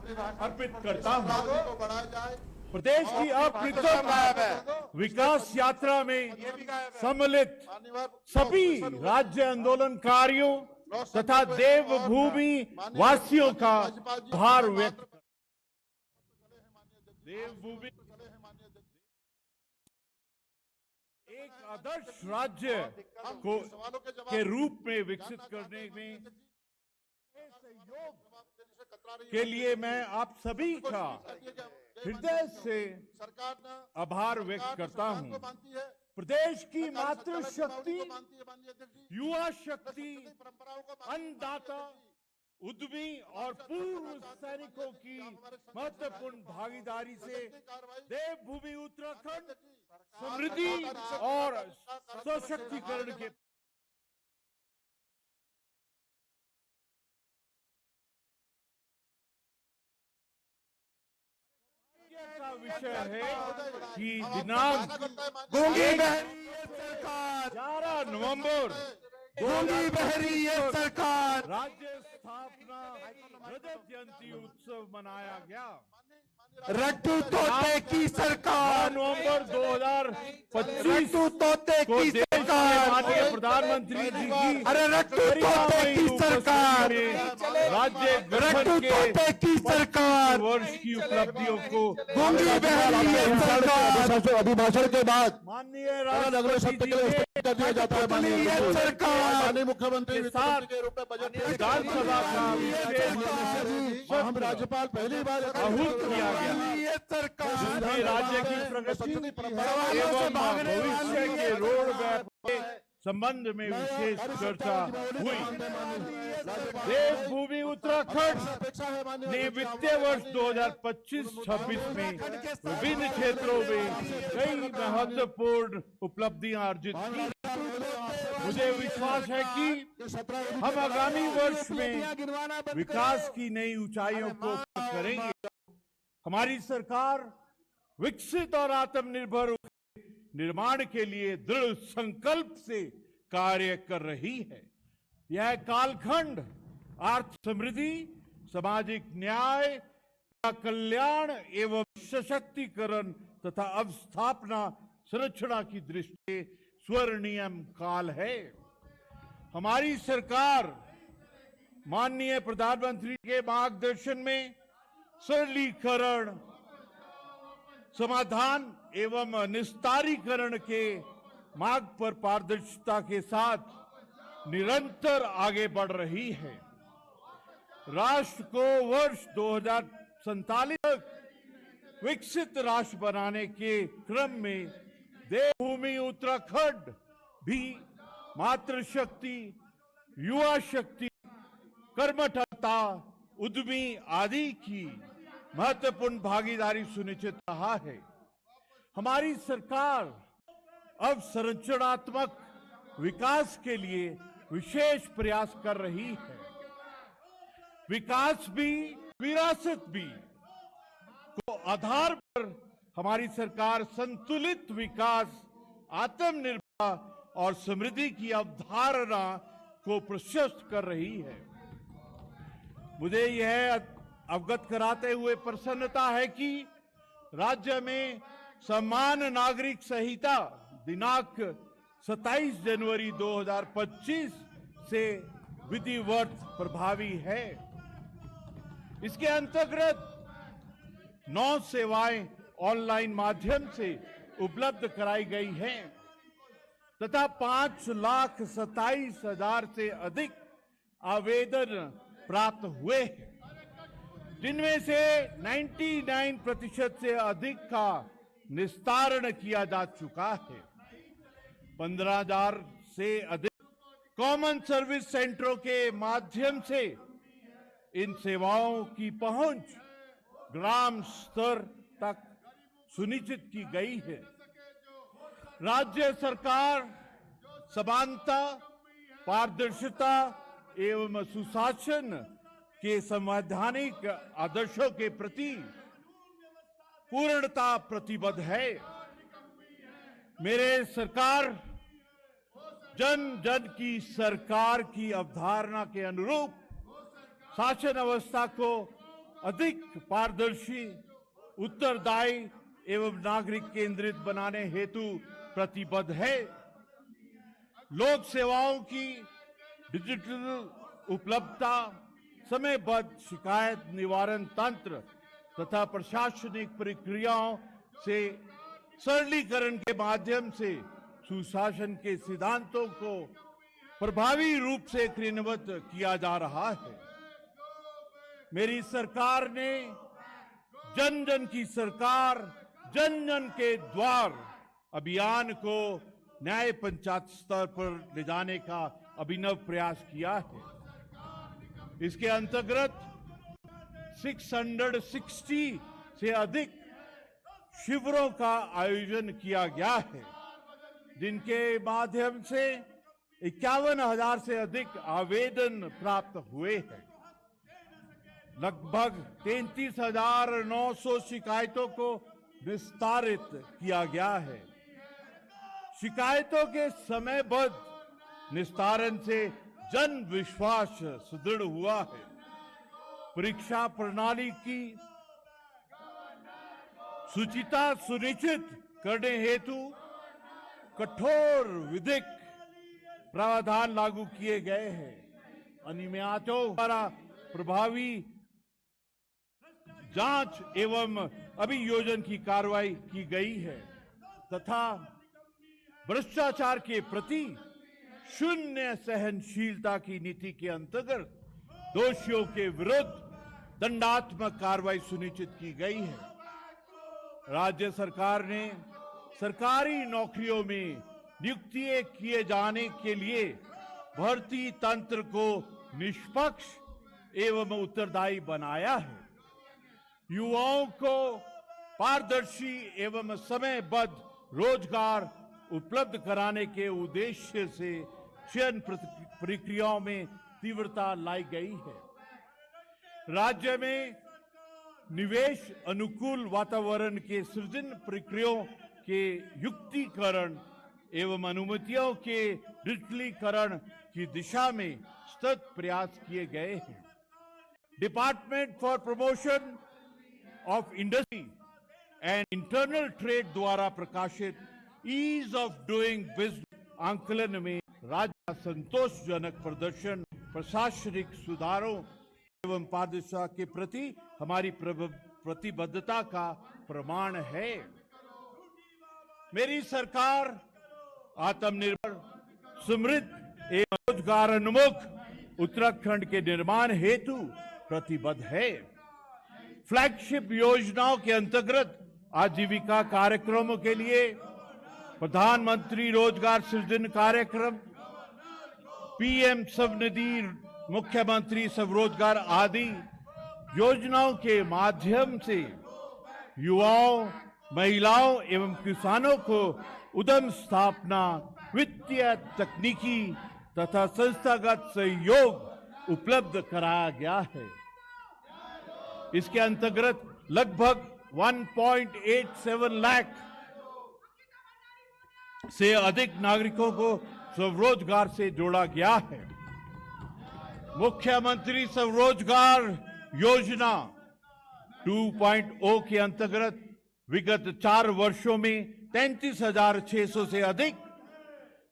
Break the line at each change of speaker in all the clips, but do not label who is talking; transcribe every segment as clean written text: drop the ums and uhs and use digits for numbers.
अर्पित करता हूँ। प्रदेश की अप्रतिम विकास यात्रा में सम्मिलित सभी राज्य आंदोलनकारियों तथा देवभूमि वासियों का आभार व्यक्त देवभूमि एक आदर्श राज्य को के रूप में विकसित करने में सहयोग के लिए मैं आप सभी का हृदय से आभार व्यक्त करता हूं। प्रदेश की मातृशक्ति, युवा शक्ति, अन्नदाता, उद्यमी और पूर्व सैनिकों की महत्वपूर्ण भागीदारी से देवभूमि उत्तराखंड समृद्धि और सशक्तिकरण के का विषय है कि दिनांक 11 नवंबर
गूंगी बहरी ये सरकार
राज्य स्थापना रजत जयंती उत्सव मनाया गया।
रट्टू तोते की सरकार
नवंबर 2025
रट्टू तोते की सरकार
माननीय प्रधानमंत्री जी की
अरे रट्टू तोते की सरकार
राज्य
रट्टू तोते की सरकार
वर्ष की उपलब्धियों को
गूंगी बहरी ये सरकार
अभिभाषण के बाद
माननीय
अगले शब्द के लिए कर दिया जाता है।
ये सरकार
माननीय मुख्यमंत्री के रूप में बजट
विधानसभा का विशेष
हम राज्यपाल पहली बार
आहूत किया गया।
ये सरकार
जिसमें राज्य की प्रगति एवं भविष्य के रोड मैप के संबंध में विशेष चर्चा हुई। देवभूमि उत्तराखंड ने वित्तीय वर्ष 2025-26 में विभिन्न क्षेत्रों में कई महत्वपूर्ण उपलब्धियां अर्जित की। मुझे विश्वास है कि हम आगामी वर्ष में विकास की नई ऊंचाइयों को पार करेंगे। हमारी सरकार विकसित और आत्मनिर्भर निर्माण के लिए दृढ़ संकल्प से कार्य कर रही है। यह कालखंड आर्थिक समृद्धि, सामाजिक न्याय, कल्याण एवं सशक्तिकरण तथा अवस्थापना संरचना की दृष्टि से स्वर्णिम काल है। हमारी सरकार माननीय प्रधानमंत्री के मार्गदर्शन में सरलीकरण, समाधान एवं निस्तारीकरण के मार्ग पर पारदर्शिता के साथ निरंतर आगे बढ़ रही है। राष्ट्र को वर्ष 2047 तक विकसित राष्ट्र बनाने के क्रम में देवभूमि उत्तराखंड भी मातृशक्ति, युवा शक्ति, कर्मठता, उद्यमी आदि की महत्वपूर्ण भागीदारी सुनिश्चित रहा है। हमारी सरकार अब संरचनात्मक विकास के लिए विशेष प्रयास कर रही है। विकास भी विरासत भी को आधार पर हमारी सरकार संतुलित विकास, आत्मनिर्भर और समृद्धि की अवधारणा को प्रशस्त कर रही है। मुझे यह अवगत कराते हुए प्रसन्नता है कि राज्य में समान नागरिक संहिता दिनांक 27 जनवरी 2025 से विधिवत प्रभावी है। इसके अंतर्गत 9 सेवाएं ऑनलाइन माध्यम से उपलब्ध कराई गई हैं तथा 5,27,000 से अधिक आवेदन प्राप्त हुए हैं, जिनमें से 99% से अधिक का निस्तारण किया जा चुका है। 15,000 से अधिक कॉमन सर्विस सेंटरों के माध्यम से इन सेवाओं की पहुंच ग्राम स्तर तक सुनिश्चित की गई है। राज्य सरकार समानता, पारदर्शिता एवं सुशासन के संवैधानिक आदर्शों के प्रति पूर्णता प्रतिबद्ध है। मेरे सरकार जन जन की सरकार की अवधारणा के अनुरूप शासन अवस्था को अधिक पारदर्शी, उत्तरदायी एवं नागरिक केंद्रित बनाने हेतु प्रतिबद्ध है। लोक सेवाओं की डिजिटल उपलब्धता, समयबद्ध शिकायत निवारण तंत्र तथा प्रशासनिक प्रक्रियाओं से सरलीकरण के माध्यम से सुशासन के सिद्धांतों को प्रभावी रूप से क्रियान्वित किया जा रहा है। मेरी सरकार ने जन जन की सरकार, जन जन के द्वार अभियान को न्याय पंचायत स्तर पर ले जाने का अभिनव प्रयास किया है। इसके अंतर्गत 660 से अधिक शिविरों का आयोजन किया गया है, जिनके माध्यम से 51,000 से अधिक आवेदन प्राप्त हुए हैं। लगभग 33,900 शिकायतों को निस्तारित किया गया है। शिकायतों के समयबद्ध निस्तारण से जन विश्वास सुदृढ़ हुआ है। परीक्षा प्रणाली की शुचिता सुनिश्चित करने हेतु कठोर विधिक प्रावधान लागू किए गए हैं। अनियमितताओं द्वारा प्रभावी जांच एवं अभियोजन की कार्रवाई की गई है तथा भ्रष्टाचार के प्रति शून्य सहनशीलता की नीति के अंतर्गत दोषियों के विरुद्ध दंडात्मक कार्रवाई सुनिश्चित की गई है। राज्य सरकार ने सरकारी नौकरियों में नियुक्ति किए जाने के लिए भर्ती तंत्र को निष्पक्ष एवं उत्तरदायी बनाया है। युवाओं को पारदर्शी एवं समयबद्ध रोजगार उपलब्ध कराने के उद्देश्य से चयन प्रक्रियाओं में तीव्रता लाई गई है। राज्य में निवेश अनुकूल वातावरण के सृजन प्रक्रियाओं के युक्तिकरण एवं अनुमतियों के डिजिटलीकरण की दिशा में सतत प्रयास किए गए हैं। Department for promotion of industry and internal trade द्वारा प्रकाशित ईज ऑफ डूइंग बिजनेस आंकलन में राज्य का संतोषजनक प्रदर्शन प्रशासनिक सुधारों एवं पारदर्शिता के प्रति हमारी प्रतिबद्धता का प्रमाण है। मेरी सरकार आत्मनिर्भर, समृद्ध एवं रोजगार उन्मुख उत्तराखंड के निर्माण हेतु प्रतिबद्ध है। फ्लैगशिप योजनाओं के अंतर्गत आजीविका कार्यक्रमों के लिए प्रधानमंत्री रोजगार सृजन कार्यक्रम, पीएम स्वनिधि, मुख्यमंत्री स्वरोजगार आदि योजनाओं के माध्यम से युवाओं, महिलाओं एवं किसानों को उद्यम स्थापना, वित्तीय, तकनीकी तथा संस्थागत सहयोग उपलब्ध कराया गया है। इसके अंतर्गत लगभग 1.87 लाख से अधिक नागरिकों को स्वरोजगार से जोड़ा गया है। मुख्यमंत्री स्वरोजगार योजना 2.0 के अंतर्गत विगत 4 वर्षों में 33,600 से अधिक,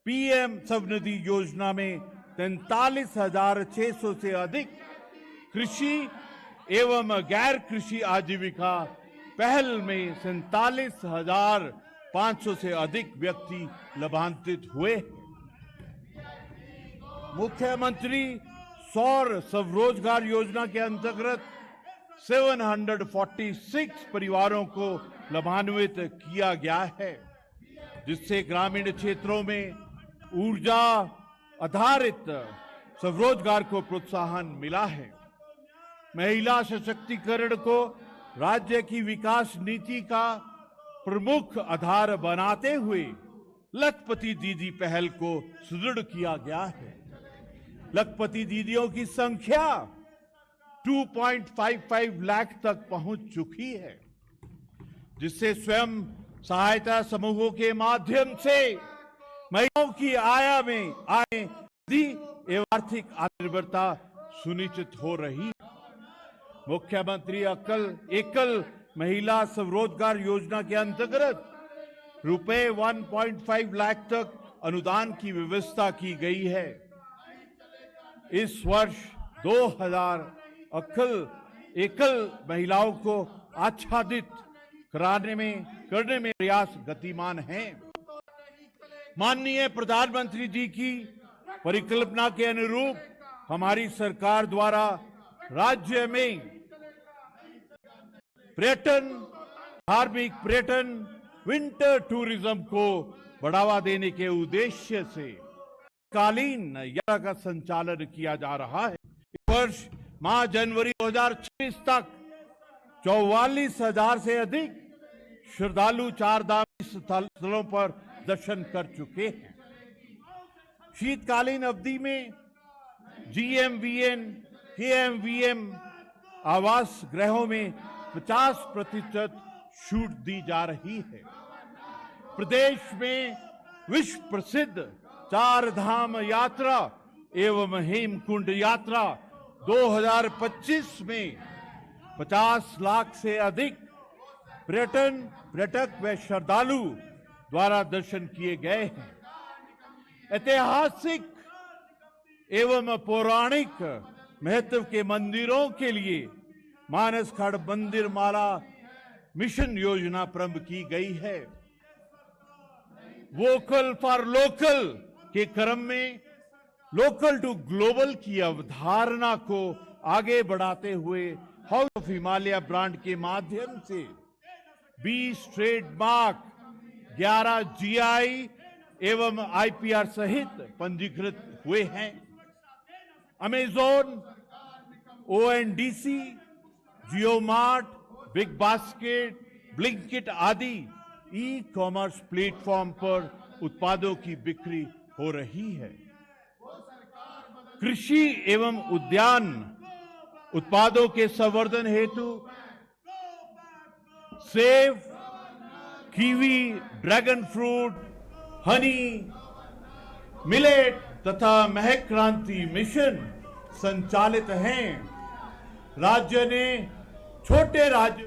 पीएम स्वनिधि योजना में 43,600 से अधिक कृषि एवं गैर कृषि आजीविका पहल में 47,500 से अधिक व्यक्ति लाभान्वित हुए। मुख्यमंत्री सौर स्वरोजगार योजना के अंतर्गत 746 परिवारों को लाभान्वित किया गया है, जिससे ग्रामीण क्षेत्रों में ऊर्जा आधारित स्वरोजगार को प्रोत्साहन मिला है। महिला सशक्तिकरण को राज्य की विकास नीति का प्रमुख आधार बनाते हुए लखपति दीदी पहल को सुदृढ़ किया गया है। लखपति दीदियों की संख्या 2.55 लाख तक पहुंच चुकी है, जिससे स्वयं सहायता समूहों के माध्यम से महिलाओं की आय में एवं आर्थिक आत्मनिर्भरता सुनिश्चित हो रही है। मुख्यमंत्री एकल महिला स्वरोजगार योजना के अंतर्गत रुपए 1.5 लाख तक अनुदान की व्यवस्था की गई है। इस वर्ष 2000 एकल महिलाओं को आच्छादित करने में प्रयास गतिमान हैं। माननीय प्रधानमंत्री जी की परिकल्पना के अनुरूप हमारी सरकार द्वारा राज्य में पर्यटन, धार्मिक पर्यटन, विंटर टूरिज्म को बढ़ावा देने के उद्देश्य से कालीन यात्रा का संचालन किया जा रहा है। इस वर्ष माह जनवरी 2026 तक 44,000 से अधिक श्रद्धालु चार धाम स्थलों पर दर्शन कर चुके हैं। शीतकालीन अवधि में GMVN, KMVM आवास गृहों में 50% छूट दी जा रही है। प्रदेश में विश्व प्रसिद्ध चार धाम यात्रा एवं हेमकुंड यात्रा 2025 में 50 लाख से अधिक पर्यटक व श्रद्धालु द्वारा दर्शन किए गए हैं। ऐतिहासिक एवं पौराणिक महत्व के मंदिरों के लिए मानस खंड मंदिर माला मिशन योजना प्रारंभ की गई है। वोकल फॉर लोकल के क्रम में लोकल टू ग्लोबल की अवधारणा को आगे बढ़ाते हुए हाउस ऑफ हिमालय ब्रांड के माध्यम से 20 ट्रेडमार्क, 11 GI एवं IPR सहित पंजीकृत हुए हैं। अमेज़न, ONDC, जियो मार्ट, बिग बास्केट, ब्लिंकिट आदि ई-कॉमर्स प्लेटफॉर्म पर उत्पादों की बिक्री हो रही है। कृषि एवं उद्यान उत्पादों के संवर्धन हेतु सेब, kiwi, dragon fruit, Honey, millet तथा महक क्रांति मिशन संचालित हैं। राज्य ने छोटे राज्य